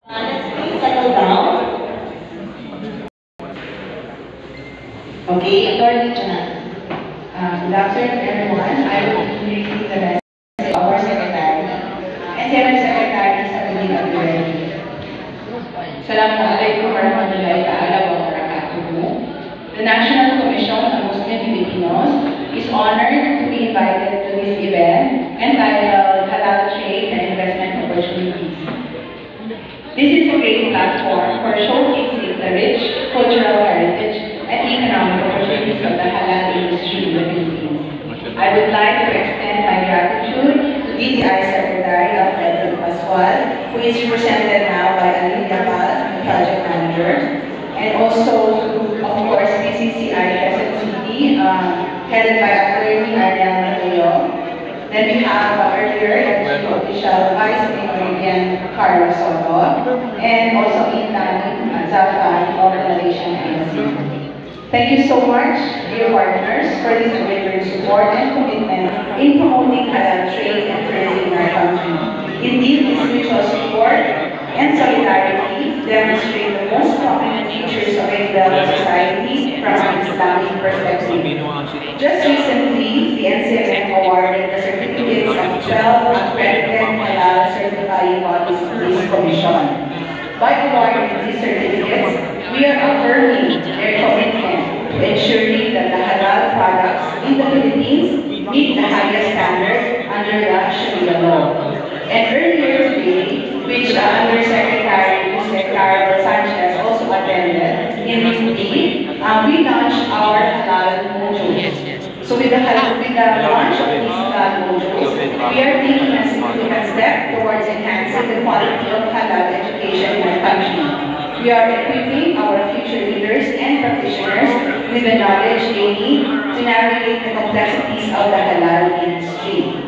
Let's please settle down. Okay, Attorney Janan. Good afternoon, everyone. I will be reading the message of our Secretary and the other Secretary sa Pagding of the Ready. Assalamualaikum warahmatullahi ta'ala wa barakatuhu. The National Commission on Muslim Filipinos is honored to be invited to this event entitled Halal Trade and Investment Opportunities. This is a great platform for showcasing the rich cultural heritage and economic opportunities of the halal industry in the Philippines. I would like to extend my gratitude to DTI Secretary Alfredo Pascual, who is represented now by Alina Pal, the project manager, and also to, of course, PCCI Quezon City, headed by Attorney Ariel Mateo. Then we have earlier Chief Official Vice Mayor Carlos Soto, and also Intan Zafan of the Malaysian Embassy. Thank you so much, dear partners, for this unwavering support and commitment in promoting halal trade and tourism in our country. Indeed, this mutual support and solidarity demonstrate the most prominent features of a developed society from an Islamic perspective. Just recently, the NCMF awarded the certificates of 12 accredited halal certifying bodies to this commission. By awarding these certificates, we are affirming their commitment to ensuring that the halal products in the Philippines meet the highest standard under the Sharia law. And earlier today, which Undersecretary Mr. Carol Sanchez also attended in Hindi, we launched our halal modules. So with the launch of these halal modules, we are taking a significant step towards enhancing the quality of halal education in our country. We are equipping our future leaders and practitioners with the knowledge they need to navigate the complexities of the halal industry.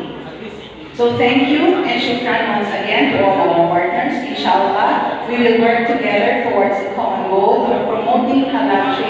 So thank you and shukran once again to all our partners. Inshallah, we will work together towards the common goal of promoting halal trade